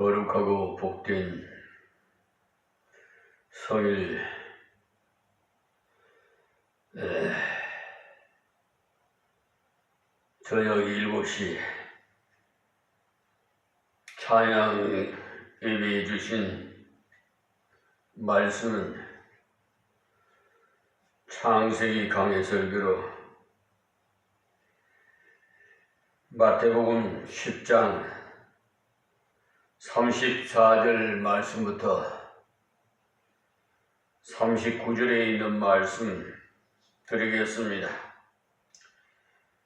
거룩하고 복된 성일 저녁 7시 찬양 예배해 주신 말씀은 창세기 강해 설교로 마태복음 10장 34절 말씀부터 39절에 있는 말씀 드리겠습니다.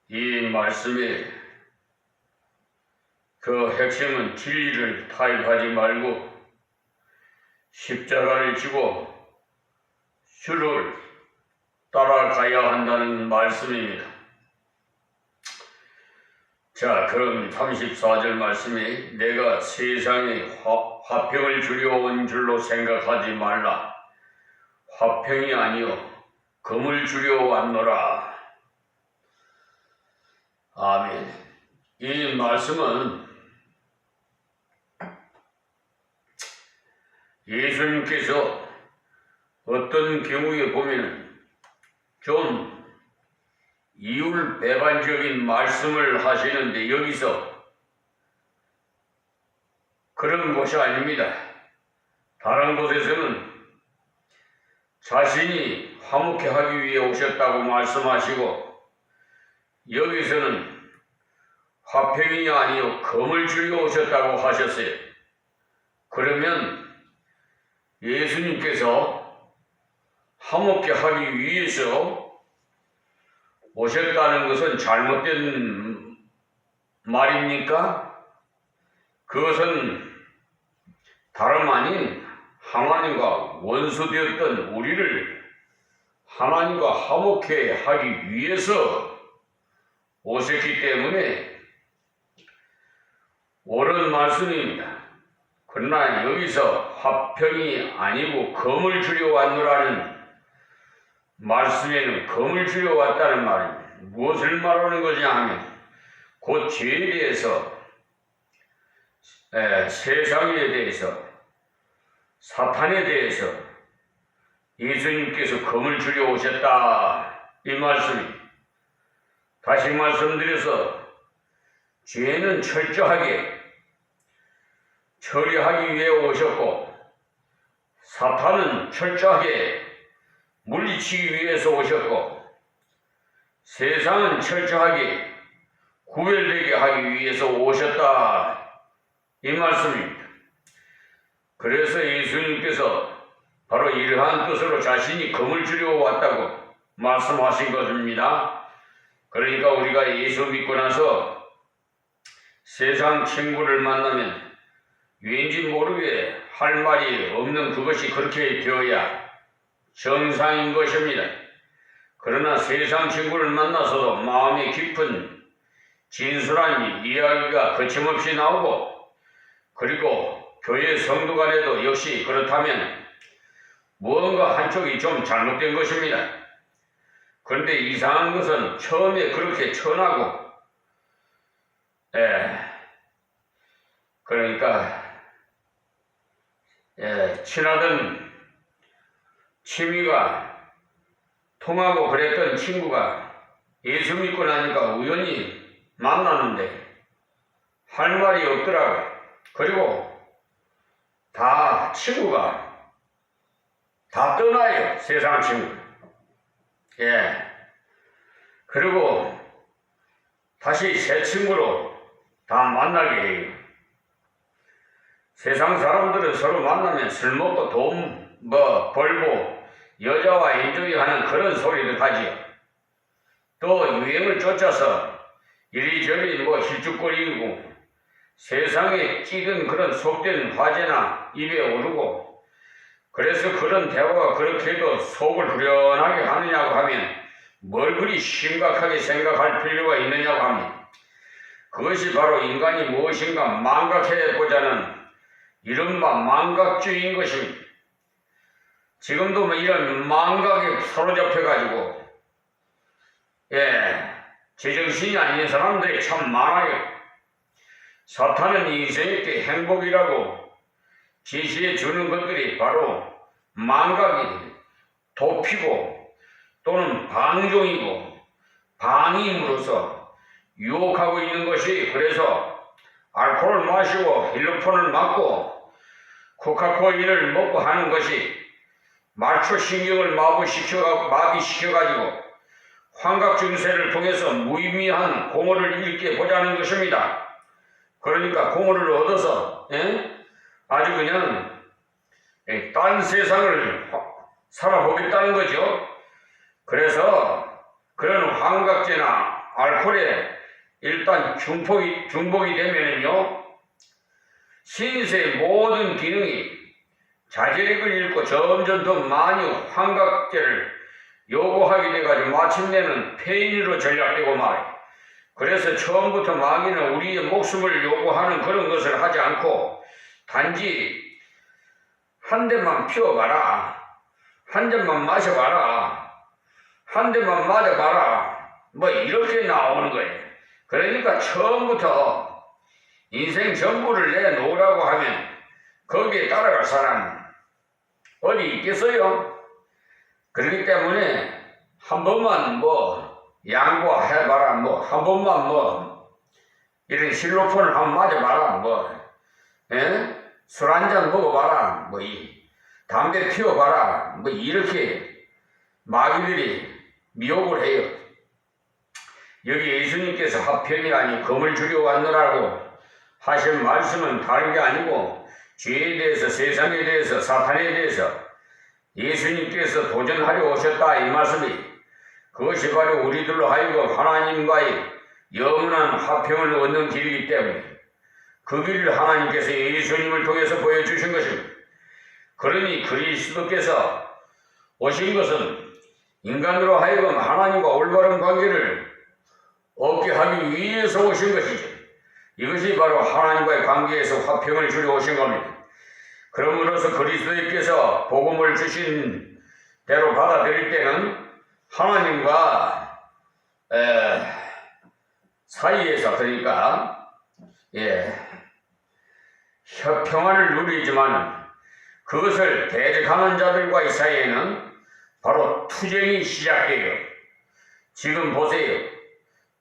이 말씀의 그 핵심은 진리를 타협하지 말고 십자가를 지고 주를 따라가야 한다는 말씀입니다. 자, 그럼 34절 말씀이 내가 세상에 화평을 주려 온 줄로 생각하지 말라. 화평이 아니요 금을 주려 왔노라. 아멘. 이 말씀은 예수님께서 어떤 경우에 보면 좀 이율배반적인 말씀을 하시는데 여기서 그런 것이 아닙니다. 다른 곳에서는 자신이 화목해 하기 위해 오셨다고 말씀하시고 여기서는 화평이 아니요 금을 주려 오셨다고 하셨어요. 그러면 예수님께서 화목해 하기 위해서 오셨다는 것은 잘못된 말입니까? 그것은 다름 아닌 하나님과 원수되었던 우리를 하나님과 화목해 하기 위해서 오셨기 때문에 옳은 말씀입니다. 그러나 여기서 화평이 아니고 금을 주려 왔노라는 말씀에는 금을 주려 왔다는 말입니다. 무엇을 말하는 거냐 하면 곧 죄에 대해서 세상에 대해서 사탄에 대해서 예수님께서 금을 주려 오셨다 이 말씀입니다. 다시 말씀드려서 죄는 철저하게 처리하기 위해 오셨고 사탄은 철저하게 물리치기 위해서 오셨고 세상은 철저하게 구별되게 하기 위해서 오셨다 이 말씀입니다. 그래서 예수님께서 바로 이러한 뜻으로 자신이 금을 주려 왔다고 말씀하신 것입니다. 그러니까 우리가 예수 믿고 나서 세상 친구를 만나면 왠지 모르게 할 말이 없는 그것이 그렇게 되어야 정상인 것입니다. 그러나 세상 친구를 만나서도 마음에 깊은 진솔한 이야기가 거침없이 나오고 그리고 교회 성도 간에도 역시 그렇다면 무언가 한쪽이 좀 잘못된 것입니다. 그런데 이상한 것은 처음에 그렇게 천하고 그러니까 친하던 취미가 통하고 그랬던 친구가 예수 믿고 나니까 우연히 만나는데 할 말이 없더라고요. 그리고 다 친구가 다 떠나요. 세상 친구. 그리고 다시 새 친구로 다 만나게 해요. 세상 사람들은 서로 만나면 술 먹고 돈 벌고 여자와 엔조이하는 그런 소리를 하지요. 또 유행을 쫓아서 이리저리 힐쭉거리고 세상에 찌든 그런 속된 화제나 입에 오르고 그래서 그런 대화가 그렇게도 속을 후련하게 하느냐고 하면 뭘 그리 심각하게 생각할 필요가 있느냐고 합니다. 그것이 바로 인간이 무엇인가 망각해보자는 이른바 망각주의인 것입니다. 지금도 이런 망각에 사로잡혀가지고 제정신이 아닌 사람들이 참 많아요. 사탄은 인생에게 행복이라고 제시해 주는 것들이 바로 망각이 도피고 또는 방종이고 방임으로써 유혹하고 있는 것이, 그래서 알코올을 마시고 힐로폰을 맞고 코카콜린을 먹고 하는 것이 말초신경을 마비시켜가지고 환각 증세를 통해서 무의미한 공허를 잃게 보자는 것입니다. 그러니까 공허를 얻어서 아주 그냥 딴 세상을 살아보겠다는 거죠. 그래서 그런 환각제나 알코올에 일단 중복이 되면은요, 신체의 모든 기능이 자제력을 잃고 점점 더 많이 환각제를 요구하게 돼가지고 마침내는 폐인으로 전락되고 말이에요. 그래서 처음부터 마귀는 우리의 목숨을 요구하는 그런 것을 하지 않고 단지 한 대만 피워봐라, 한 잔만 마셔봐라, 한 대만 맞아봐라, 뭐 이렇게 나오는 거예요. 그러니까 처음부터 인생 전부를 내놓으라고 하면 거기에 따라갈 사람 어디 있겠어요? 그렇기 때문에 한 번만 양보해봐라, 한 번만 이런 실로폰을 한번 맞아봐라, 술 한잔 먹어봐라, 담배 피워봐라, 이렇게 마귀들이 미혹을 해요. 여기 예수님께서 화평이 아니고 검을 주려 왔노라고 하신 말씀은 다른 게 아니고 죄에 대해서, 세상에 대해서, 사탄에 대해서 예수님께서 도전하려 오셨다, 이 말씀이. 그것이 바로 우리들로 하여금 하나님과의 영원한 화평을 얻는 길이기 때문에 그 길을 하나님께서 예수님을 통해서 보여주신 것입니다. 그러니 그리스도께서 오신 것은 인간으로 하여금 하나님과 올바른 관계를 얻게 하기 위해서 오신 것이죠. 이것이 바로 하나님과의 관계에서 화평을 주려 오신 겁니다. 그러므로서 그리스도께서 복음을 주신 대로 받아들일 때는 하나님과 사이에서, 그러니까 평안을 누리지만 그것을 대적하는 자들과의 사이에는 바로 투쟁이 시작돼요. 지금 보세요.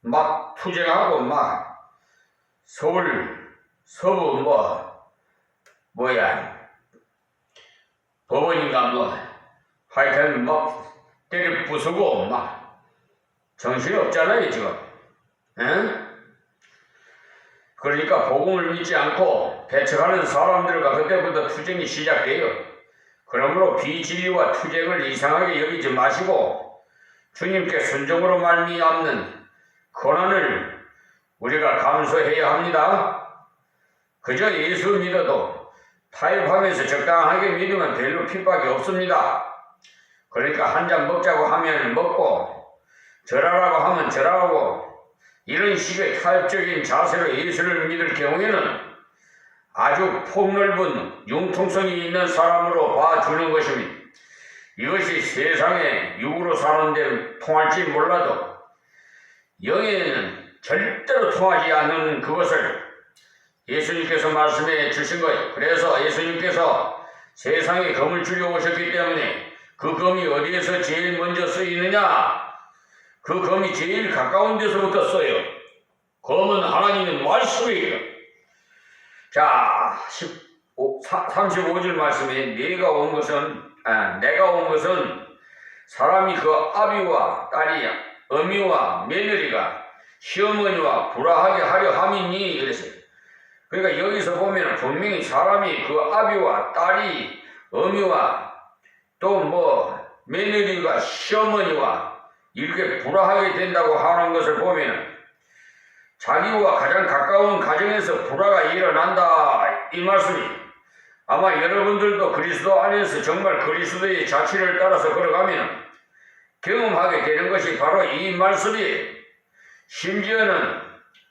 막 투쟁하고 서울 서부 법원인가 하여튼 때려 부수고 정신이 없잖아요 지금. 그러니까 복음을 믿지 않고 배척하는 사람들과 그때부터 투쟁이 시작돼요. 그러므로 비진리와 투쟁을 이상하게 여기지 마시고 주님께 순종으로 말미암는 고난을 우리가 감수해야 합니다. 그저 예수 믿어도 타협하면서 적당하게 믿으면 별로 핍박이 없습니다. 그러니까 한 잔 먹자고 하면 먹고 절하라고 하면 절하고 이런 식의 타협적인 자세로 예수를 믿을 경우에는 아주 폭넓은 융통성이 있는 사람으로 봐주는 것입니다. 이것이 세상에 육으로 사는 데는 통할지 몰라도 영에는 절대로 통하지 않는 그것을 예수님께서 말씀해 주신 거예요. 그래서 예수님께서 세상에 검을 주려 오셨기 때문에 그 검이 어디에서 제일 먼저 쓰이느냐? 그 검이 제일 가까운 데서부터 써요. 검은 하나님의 말씀이에요. 자, 35절 말씀에 내가 온 것은 사람이 그 아비와 딸이, 어미와 며느리가 시어머니와 불화하게 하려 함이니 그랬어요. 그러니까 여기서 보면 분명히 사람이 그 아비와 딸이, 어미와 또 며느리가 시어머니와 이렇게 불화하게 된다고 하는 것을 보면 자기와 가장 가까운 가정에서 불화가 일어난다, 이 말씀이. 아마 여러분들도 그리스도 안에서 정말 그리스도의 자취를 따라서 걸어가면 경험하게 되는 것이 바로 이 말씀이에요. 심지어는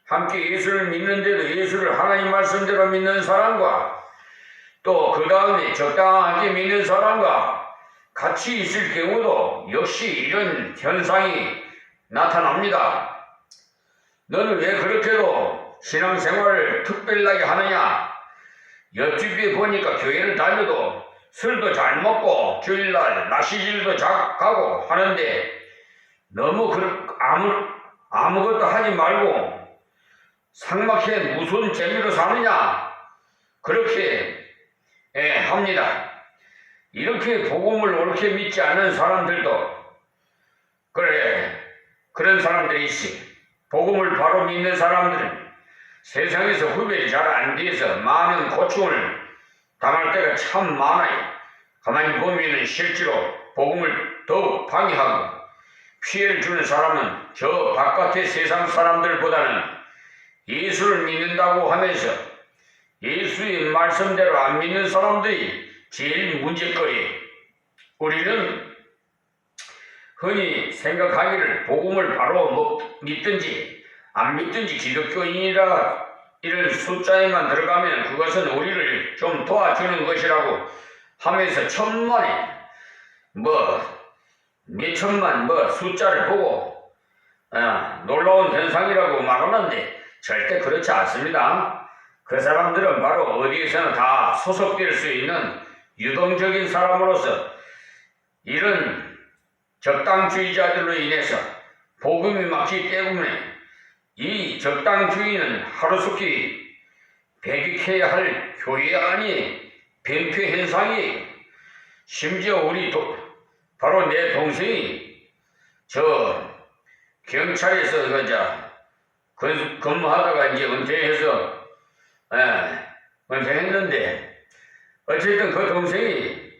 함께 예수를 믿는데도 예수를 하나님 말씀대로 믿는 사람과 또 그 다음에 적당하게 믿는 사람과 같이 있을 경우도 역시 이런 현상이 나타납니다. 너는 왜 그렇게도 신앙생활을 특별하게 하느냐? 옆집에 보니까 교회를 다녀도 술도 잘 먹고 주일날 낚시질도 가고 하는데 너무 아무것도 하지 말고 삭막해 무슨 재미로 사느냐? 그렇게 합니다. 이렇게 복음을 옳게 믿지 않는 사람들도 그런 사람들이 있어. 복음을 바로 믿는 사람들은 세상에서 구별이 잘 안 돼서 많은 고충을 당할 때가 참 많아요. 가만히 보면 실제로 복음을 더욱 방해하고 피해를 주는 사람은 저 바깥의 세상 사람들보다는 예수를 믿는다고 하면서 예수의 말씀대로 안 믿는 사람들이 제일 문제거리예요. 우리는 흔히 생각하기를 복음을 바로 믿든지 안 믿든지 기독교인이라 이런 숫자에만 들어가면 그것은 우리를 좀 도와주는 것이라고 하면서 천만에 몇천만 숫자를 보고 놀라운 현상이라고 말하는데 절대 그렇지 않습니다. 그 사람들은 바로 어디에서나 다 소속될 수 있는 유동적인 사람으로서 이런 적당주의자들로 인해서 복음이 막히기 때문에 이 적당주의는 하루속히 배격해야 할 교회 안이 변폐 현상이 심지어 바로 내 동생이 저 경찰에서 근무하다가 이제 은퇴해서 은퇴했는데 어쨌든 그 동생이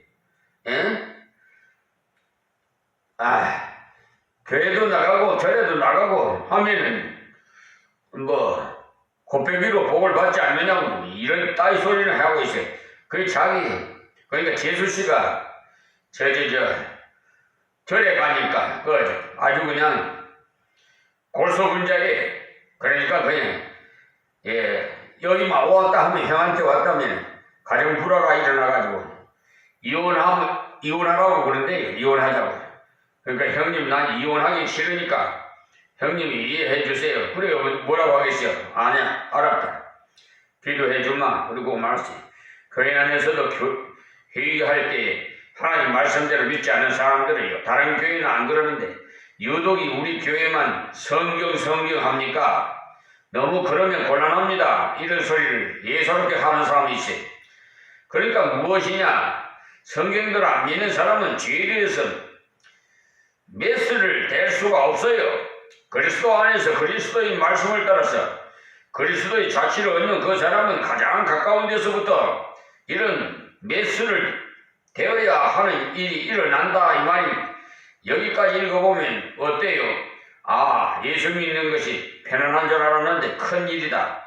교회도 나가고 절에도 나가고 하면은 곱빼기로 복을 받지 않느냐고 이런 따위 소리를 하고 있어요. 그러니까 재수씨가 절에 가니까 아주 그냥 골소분자에 그러니까 그냥 여기만 왔다 하면 형한테 왔다면 가정불화가 일어나가지고 이혼하라고 그러는데 이혼하자고. 그러니까 형님 난 이혼하기 싫으니까 형님이 이해해 주세요. 그래요. 뭐라고 하겠어요? 아니야 알았다. 기도해 주마. 그리고 말씀. 교회 안에서도 회의할 때 하나님 말씀대로 믿지 않는 사람들이요. 다른 교회는 안 그러는데 유독이 우리 교회만 성경 합니까? 너무 그러면 곤란합니다. 이런 소리를 예사롭게 하는 사람이 있어요. 그러니까 무엇이냐? 성경대로 안 믿는 사람은 죄에 대해서 메스를 댈 수가 없어요. 그리스도 안에서 그리스도의 말씀을 따라서 그리스도의 자치를 얻는 그 사람은 가장 가까운 데서부터 이런 메스를 되어야 하는 일이 일어난다 이 말입니다. 여기까지 읽어보면 어때요? 예수 믿는 것이 편안한 줄 알았는데 큰 일이다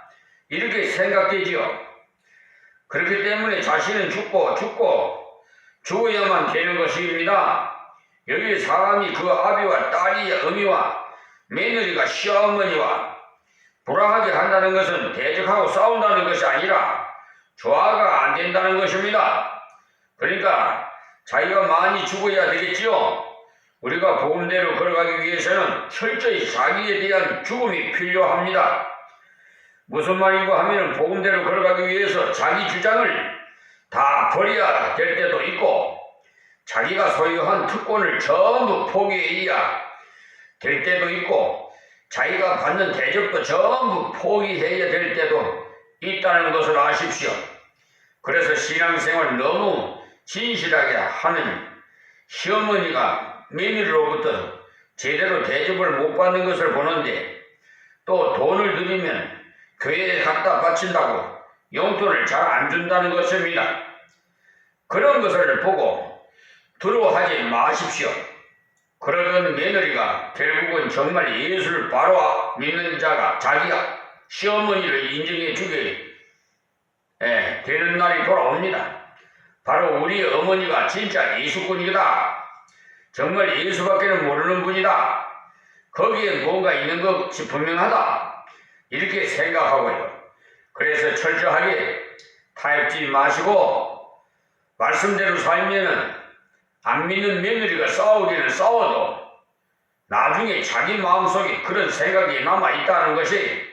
이렇게 생각되지요. 그렇기 때문에 자신은 죽어야만 되는 것입니다. 여기 사람이 그 아비와 딸이 어미와 며느리가 시어머니와 불화하게 한다는 것은 대적하고 싸운다는 것이 아니라 조화가 안 된다는 것입니다. 그러니까 자기가 많이 죽어야 되겠지요. 우리가 복음대로 걸어가기 위해서는 철저히 자기에 대한 죽음이 필요합니다. 무슨 말인고 하면 복음대로 걸어가기 위해서 자기 주장을 다 버려야 될 때도 있고 자기가 소유한 특권을 전부 포기해야 될 때도 있고 자기가 받는 대접도 전부 포기해야 될 때도 있다는 것을 아십시오. 그래서 신앙생활 너무 진실하게 하는 시어머니가 며느리로부터 제대로 대접을 못 받는 것을 보는데 또 돈을 들이면 교회에 갖다 바친다고 용돈을 잘 안 준다는 것입니다. 그런 것을 보고 두려워하지 마십시오. 그러던 며느리가 결국은 정말 예수를 바로 믿는 자가 자기가 시어머니를 인정해 주게 되는 날이 돌아옵니다. 바로 우리 어머니가 진짜 예수꾼이다. 정말 예수밖에는 모르는 분이다. 거기에 뭔가 있는 것이 분명하다. 이렇게 생각하고요. 그래서 철저하게 타협지 마시고 말씀대로 살면은 안 믿는 며느리가 싸우기는 싸워도 나중에 자기 마음속에 그런 생각이 남아있다는 것이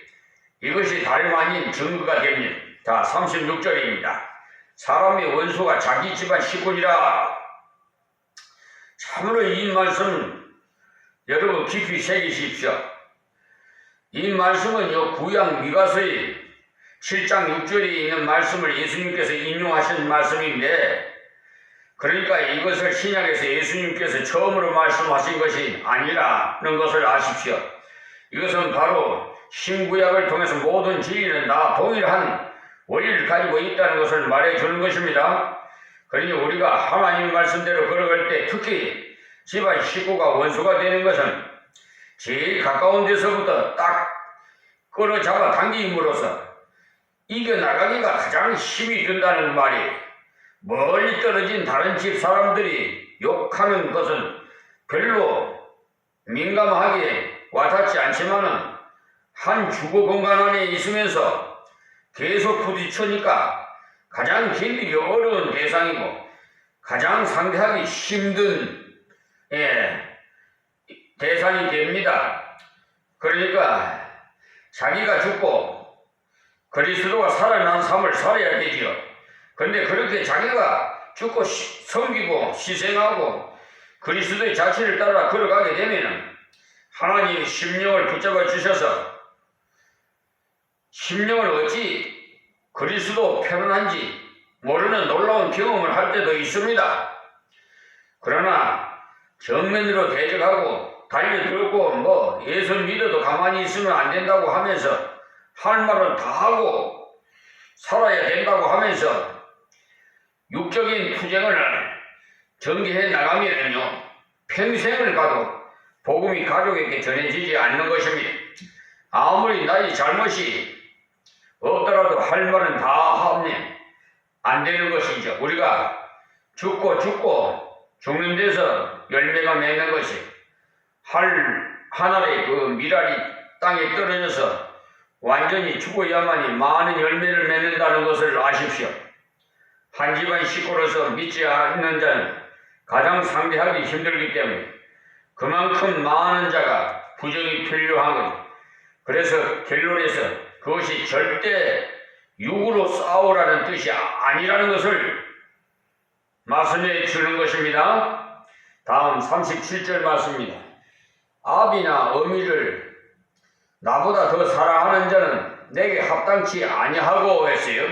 이것이 다름 아닌 증거가 됩니다. 자, 36절입니다. 사람의 원수가 자기 집안 식구니라. 참으로 이 말씀 여러분 깊이 새기십시오. 이 말씀은요, 구약 미가서의 7장 6절에 있는 말씀을 예수님께서 인용하신 말씀인데, 그러니까 이것을 신약에서 예수님께서 처음으로 말씀하신 것이 아니라는 것을 아십시오. 이것은 바로 신구약을 통해서 모든 진리는 다 동일한 원리를 가지고 있다는 것을 말해주는 것입니다. 그러니 우리가 하나님 말씀대로 걸어갈 때 특히 집안 식구가 원수가 되는 것은 제일 가까운 데서부터 딱 끌어잡아 당김으로써 이겨나가기가 가장 힘이 든다는 말이, 멀리 떨어진 다른 집 사람들이 욕하는 것은 별로 민감하게 와닿지 않지만은 한 주거 공간 안에 있으면서 계속 부딪히니까 가장 견디기 어려운 대상이고 가장 상대하기 힘든 대상이 됩니다. 그러니까 자기가 죽고 그리스도가 살아난 삶을 살아야 되지요. 그런데 그렇게 자기가 죽고 섬기고 희생하고 그리스도의 자취를 따라 걸어가게 되면 하나님이 심령을 붙잡아 주셔서 심령을 어찌 그리스도 편안한지 모르는 놀라운 경험을 할 때도 있습니다. 그러나 정면으로 대적하고 달려들고 예수 믿어도 가만히 있으면 안 된다고 하면서 할 말은 다 하고 살아야 된다고 하면서 육적인 투쟁을 전개해 나가면요, 평생을 가도 복음이 가족에게 전해지지 않는 것입니다. 아무리 나의 잘못이 없더라도 할 말은 다 하면 안 되는 것이죠. 우리가 죽고 죽는 데서 열매가 맺는 것이 한 알의 그 밀알이 땅에 떨어져서 완전히 죽어야만이 많은 열매를 맺는다는 것을 아십시오. 한 집안 식구로서 믿지 않는 자는 가장 상대하기 힘들기 때문에 그만큼 많은 자가 부정이 필요한 거죠. 그래서 결론에서 그것이 절대 육으로 싸우라는 뜻이 아니라는 것을 말씀해 주는 것입니다. 다음 37절 말씀입니다. 아비나 어미를 나보다 더 사랑하는 자는 내게 합당치 아니하고 했어요.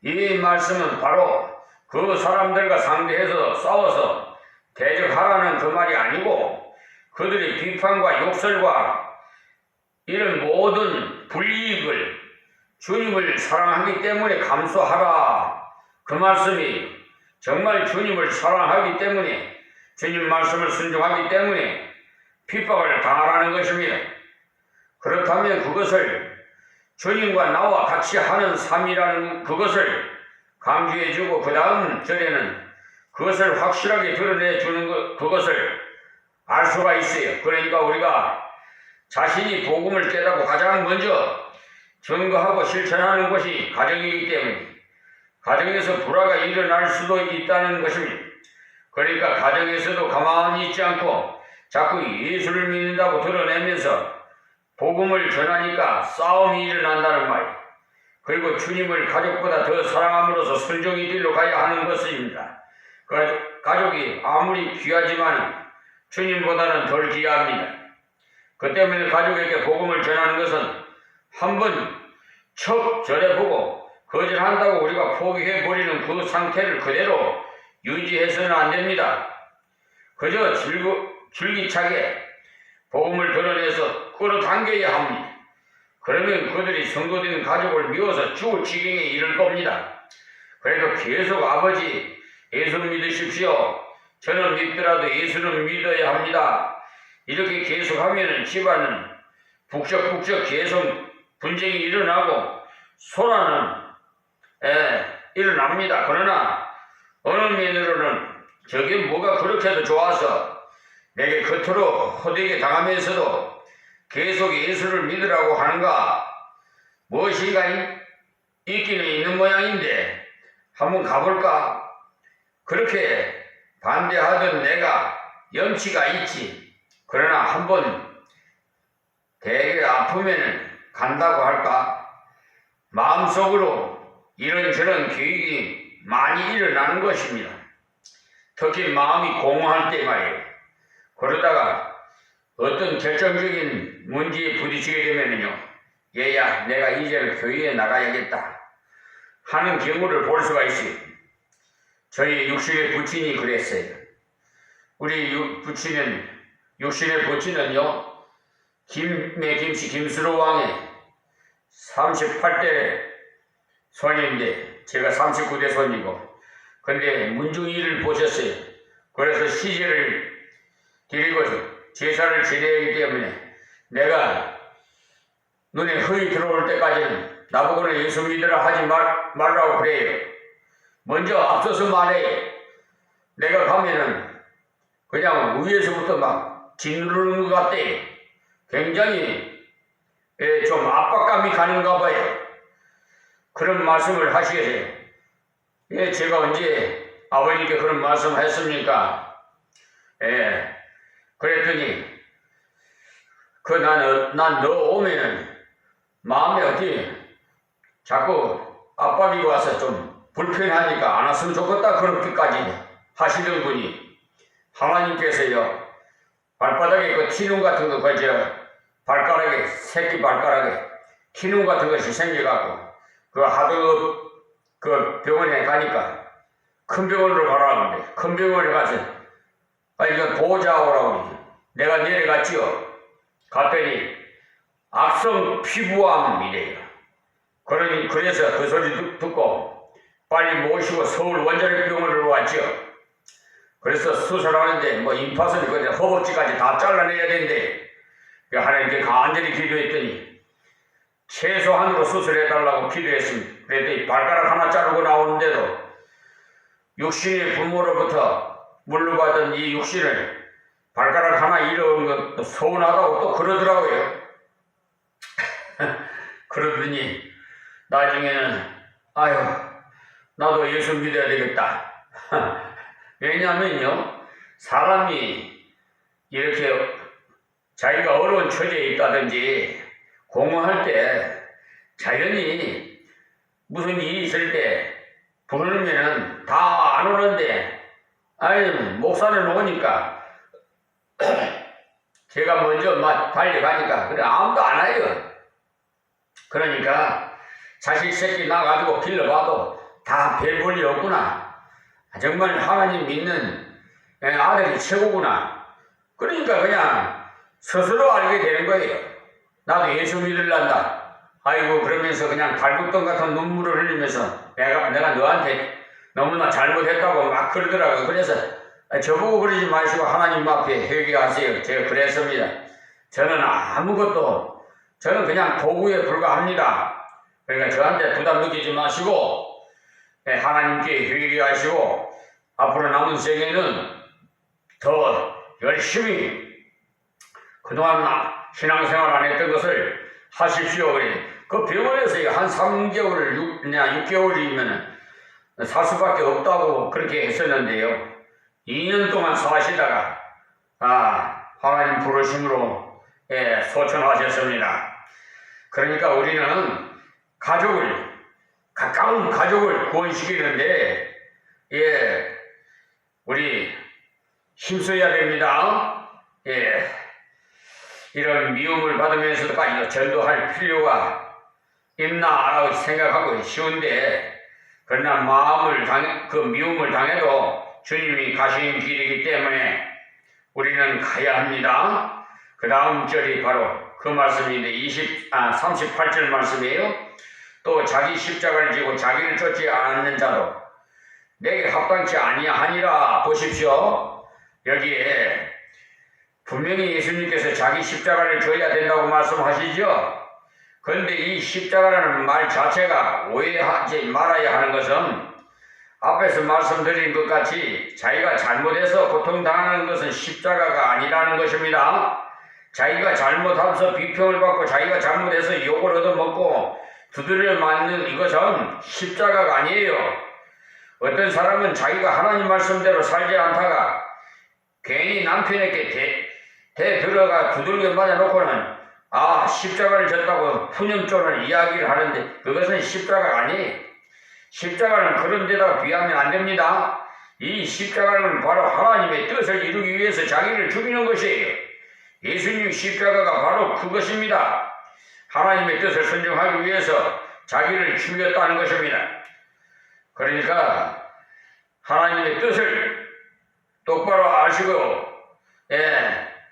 이 말씀은 바로 그 사람들과 상대해서 싸워서 대적하라는 그 말이 아니고 그들의 비판과 욕설과 이런 모든 불이익을 주님을 사랑하기 때문에 감수하라. 그 말씀이 정말 주님을 사랑하기 때문에 주님 말씀을 순종하기 때문에 핍박을 당하라는 것입니다. 그렇다면 그것을 주님과 나와 같이 하는 삶이라는 그것을 강조해주고 그 다음 절에는 그것을 확실하게 드러내주는 그것을 알 수가 있어요. 그러니까 우리가 자신이 복음을 깨닫고 가장 먼저 증거하고 실천하는 것이 가정이기 때문에 가정에서 불화가 일어날 수도 있다는 것입니다. 그러니까 가정에서도 가만히 있지 않고 자꾸 예수를 믿는다고 드러내면서 복음을 전하니까 싸움이 일어난다는 말. 그리고 주님을 가족보다 더 사랑함으로써 순종의 길로 가야 하는 것입니다. 가족이 아무리 귀하지만 주님보다는 덜 귀합니다. 그 때문에 가족에게 복음을 전하는 것은 한번 척 전해보고 거절한다고 우리가 포기해버리는 그 상태를 그대로 유지해서는 안 됩니다. 그저 줄기차게 복음을 드러내서 끌어당겨야 합니다. 그러면 그들이 성도된 가족을 미워서 죽을 지경에 이를 겁니다. 그래도 계속 아버지 예수 믿으십시오. 저는 믿더라도 예수는 믿어야 합니다. 이렇게 계속하면 집안은 북적북적 계속 분쟁이 일어나고 소란은 일어납니다. 그러나 어느 면으로는 저게 뭐가 그렇게도 좋아서 내게 겉으로 호되게 당하면서도 계속 예수를 믿으라고 하는가, 무엇인가 있기는 있는 모양인데 한번 가볼까? 그렇게 반대하던 내가 염치가 있지. 그러나 한번 되게 아프면은 간다고 할까? 마음속으로 이런저런 계획이 많이 일어나는 것입니다. 특히 마음이 공허할 때 말이에요. 그러다가 어떤 결정적인 문제에 부딪히게 되면요, 얘야, 내가 이제는 교회에 나가야겠다 하는 경우를 볼 수가 있어요. 저희 육신의 부친이 그랬어요. 우리 육신의 부친은요, 김씨 김수로 왕의 38대 손인데 제가 39대 손이고, 근데 문중이를 보셨어요. 그래서 시제를 드리고 제사를 지내야 하기 때문에 내가 눈에 흙이 들어올 때까지는 나보고는 예수 믿으라 하지 말라고 그래요. 먼저 앞서서 말해. 내가 가면은 그냥 위에서부터 막 짓누르는 것 같대요. 굉장히 좀 압박감이 가는가 봐요. 그런 말씀을 하시게 돼요. 제가 언제 아버님께 그런 말씀 했습니까? 그랬더니 난 너 오면은 마음에 어디 자꾸 압박이 와서 좀 불편하니까 안 왔으면 좋겠다, 그렇게까지 하시던 분이 하나님께서요, 발바닥에 그 티눈 같은 거, 발가락에, 새끼 발가락에 티눈 같은 것이 생겨갖고 그 하도 그 병원에 가니까 큰 병원으로 가라고 하는데, 큰 병원에 가서 이거 보자 오라고 내가 내려갔지요. 갔더니 악성 피부암이래요. 그래서 그 소리 듣고 빨리 모시고 서울 원자력병원으로 왔죠. 그래서 수술하는데 뭐 임파선이 허벅지까지 다 잘라내야 된대. 하나님께 간절히 기도했더니 최소한으로 수술해달라고 기도했습니다. 그랬더니 발가락 하나 자르고 나오는데도 육신의 부모로부터 물려받은 이 육신을 발가락 하나 잃어온 것도 서운하다고 또 그러더라고요. 그러더니 나중에는 아유, 나도 예수 믿어야 되겠다. 왜냐면요, 사람이 이렇게 자기가 어려운 처지에 있다든지 공허할 때 자연히 무슨 일이 있을 때 부르면은 다 안 오는데, 아니 목사를 놓으니까 제가 먼저 막 달려가니까 그래 아무도 안 와요. 그러니까 자식 새끼 나가지고 길러봐도 다 별 볼이 없구나. 정말 하나님 믿는 아들이 최고구나. 그러니까 그냥 스스로 알게 되는 거예요. 나도 예수 믿을란다. 아이고, 그러면서 그냥 달국동 같은 눈물을 흘리면서 내가 너한테 너무나 잘못했다고 막 그러더라고요. 그래서 저보고 그러지 마시고 하나님 앞에 회개하세요. 제가 그랬습니다. 저는 그냥 도구에 불과합니다. 그러니까 저한테 부담 느끼지 마시고 하나님께 회개하시고 앞으로 남은 생에는 더 열심히 그동안 신앙생활 안 했던 것을 하십시오. 그 병원에서 한 3개월, 6개월이면 살 수밖에 없다고 그렇게 했었는데요. 2년 동안 사시다가 하나님 부르심으로 소천하셨습니다. 그러니까 우리는 가까운 가족을 구원시키는데 우리 힘써야 됩니다. 이런 미움을 받으면서도까지 전도할 필요가 있나라고 생각하고 쉬운데, 그러나 그 미움을 당해도 주님이 가신 길이기 때문에 우리는 가야 합니다. 그 다음 절이 바로 그 말씀인데 38절 말씀이에요. 또 자기 십자가를 지고 자기를 쫓지 않는 자도 내게 합당치 아니하니라. 보십시오. 여기에 분명히 예수님께서 자기 십자가를 져야 된다고 말씀하시죠. 그런데 이 십자가라는 말 자체가 오해하지 말아야 하는 것은 앞에서 말씀드린 것 같이 자기가 잘못해서 고통당하는 것은 십자가가 아니라는 것입니다. 자기가 잘못하면서 비평을 받고 자기가 잘못해서 욕을 얻어먹고 두드려 맞는 이것은 십자가가 아니에요. 어떤 사람은 자기가 하나님 말씀대로 살지 않다가 괜히 남편에게 들어가 두들겨 맞아놓고는 십자가를 졌다고 푸념조는 이야기를 하는데 그것은 십자가가 아니에요. 십자가는 그런 데다가 비하면 안 됩니다. 이 십자가는 바로 하나님의 뜻을 이루기 위해서 자기를 죽이는 것이에요. 예수님 십자가가 바로 그것입니다. 하나님의 뜻을 순종하기 위해서 자기를 죽였다는 것입니다. 그러니까 하나님의 뜻을 똑바로 아시고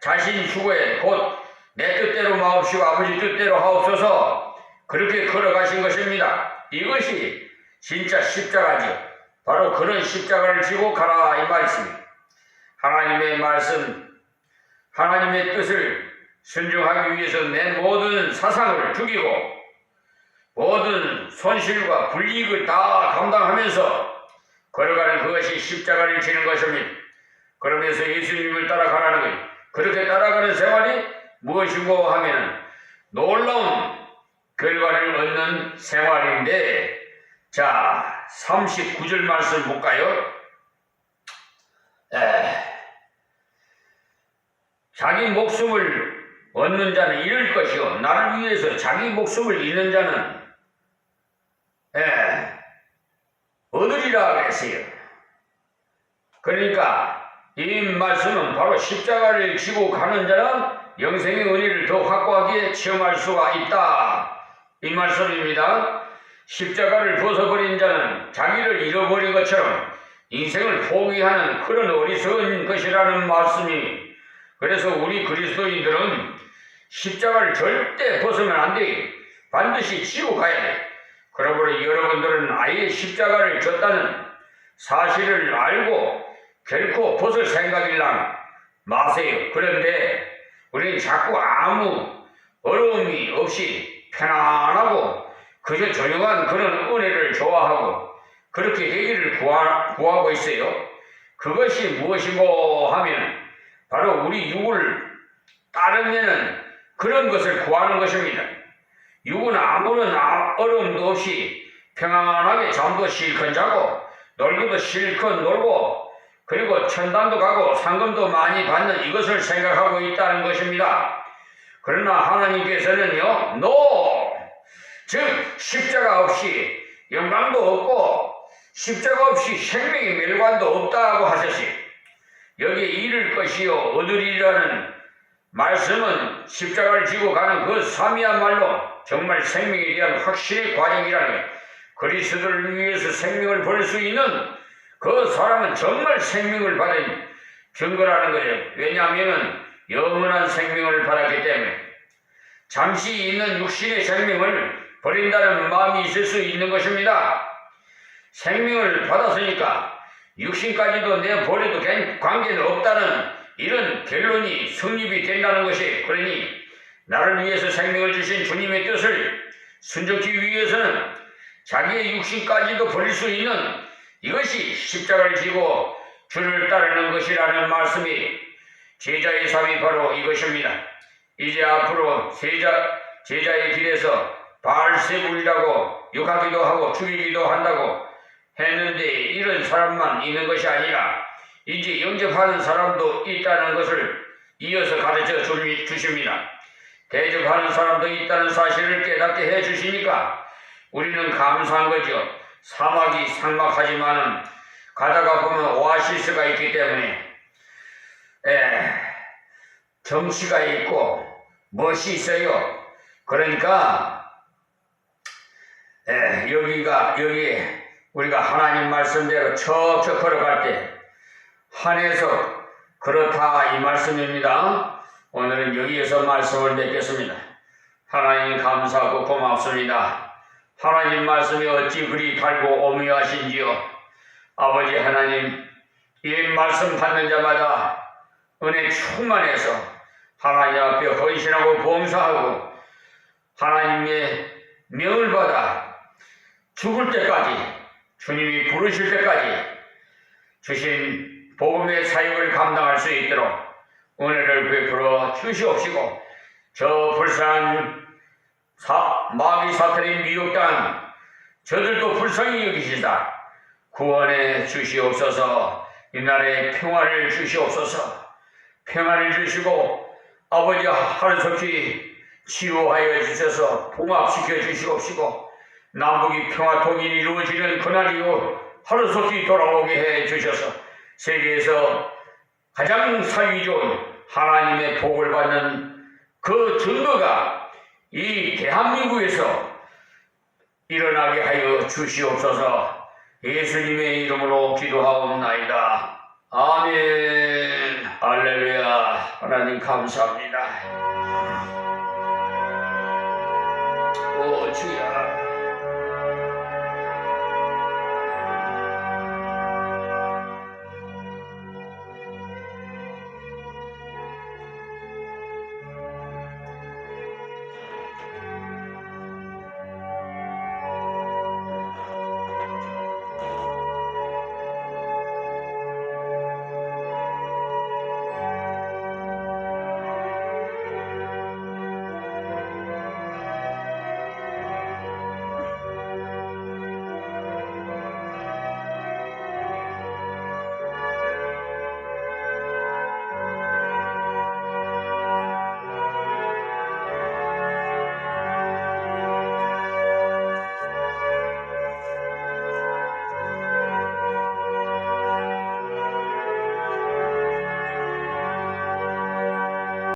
자신이 죽어야 곧 내 뜻대로 마옵시고 아버지 뜻대로 하옵소서 그렇게 걸어가신 것입니다. 이것이 진짜 십자가죠. 바로 그런 십자가를 지고 가라 이 말씀입니다. 하나님의 말씀, 하나님의 뜻을 순종하기 위해서 내 모든 사상을 죽이고 모든 손실과 불이익을 다 감당하면서 걸어가는 그것이 십자가를 지는 것입니다. 그러면서 예수님을 따라가라는 거예요. 그렇게 따라가는 생활이 무엇이고 하면 놀라운 결과를 얻는 생활인데, 자 39절 말씀 볼까요? 자기 목숨을 얻는 자는 잃을 것이요 나를 위해서 자기 목숨을 잃는 자는 얻으리라 그랬어요. 그러니까 이 말씀은 바로 십자가를 지고 가는 자는 영생의 은혜를 더 확고하게 체험할 수가 있다 이 말씀입니다. 십자가를 벗어버린 자는 자기를 잃어버린 것처럼 인생을 포기하는 그런 어리석은 것이라는 말씀이, 그래서 우리 그리스도인들은 십자가를 절대 벗으면 안 돼. 반드시 지고 가야 돼. 그러므로 여러분들은 아예 십자가를 졌다는 사실을 알고 결코 벗을 생각일랑 마세요. 그런데 우리는 자꾸 아무 어려움이 없이 편안하고 그저 조용한 그런 은혜를 좋아하고 그렇게 되기를 구하고 있어요. 그것이 무엇이고 하면 바로 우리 육을 따르면 그런 것을 구하는 것입니다. 육은 아무런 어려움도 없이 평안하게 잠도 실컷 자고 놀기도 실컷 놀고 그리고 천당도 가고 상금도 많이 받는 이것을 생각하고 있다는 것입니다. 그러나 하나님께서는요, 즉 십자가 없이 영광도 없고 십자가 없이 생명의 멸관도 없다고 하셨어요. 여기에 잃을 것이요 얻으리라는 말씀은 십자가를 지고 가는 그 삶이야말로 정말 생명에 대한 확실의 과정이라는 거예요. 그리스도를 위해서 생명을 버릴 수 있는 그 사람은 정말 생명을 받은 증거라는 거예요. 왜냐하면 영원한 생명을 받았기 때문에. 잠시 있는 육신의 생명을 버린다는 마음이 있을 수 있는 것입니다. 생명을 받았으니까 육신까지도 내버려도 관계는 없다는 이런 결론이 성립이 된다는 것이, 그러니 나를 위해서 생명을 주신 주님의 뜻을 순종하기 위해서는 자기의 육신까지도 버릴 수 있는 이것이 십자가를 지고 주를 따르는 것이라는 말씀이 제자의 삶이 바로 이것입니다. 이제 앞으로 제자의 길에서 바알세불이라고 욕하기도 하고 죽이기도 한다고 했는데 이런 사람만 있는 것이 아니라 이제 영접하는 사람도 있다는 것을 이어서 가르쳐 주십니다. 대접하는 사람도 있다는 사실을 깨닫게 해 주시니까 우리는 감사한 거죠. 사막이 삭막하지만 가다가 보면 오아시스가 있기 때문에 정취가 있고 멋이 있어요. 그러니까 여기 우리가 하나님 말씀대로 척척 걸어갈 때 한해서 그렇다 이 말씀입니다. 오늘은 여기에서 말씀을 맺겠습니다. 하나님 감사하고 고맙습니다. 하나님 말씀이 어찌 그리 밝고 오묘하신지요. 아버지 하나님, 이 말씀 받는 자마다 은혜 충만해서 하나님 앞에 헌신하고 봉사하고 하나님의 명을 받아 죽을 때까지, 주님이 부르실 때까지 주신 복음의 사역을 감당할 수 있도록 은혜를 베풀어 주시옵시고, 저 불쌍한 마귀 사탄의 미혹당 저들도 불쌍히 여기시다 구원해 주시옵소서. 이 나라에 평화를 주시옵소서. 평화를 주시고 아버지 하루속히 치유하여 주셔서 봉합시켜 주시옵시고 남북이 평화 통일이 이루어지는 그날이요 하루속히 돌아오게 해 주셔서 세계에서 가장 살기 좋은 하나님의 복을 받는 그 증거가 이 대한민국에서 일어나게 하여 주시옵소서. 예수님의 이름으로 기도하옵나이다. 아멘. 할렐루야. 하나님 감사합니다. 오 주야.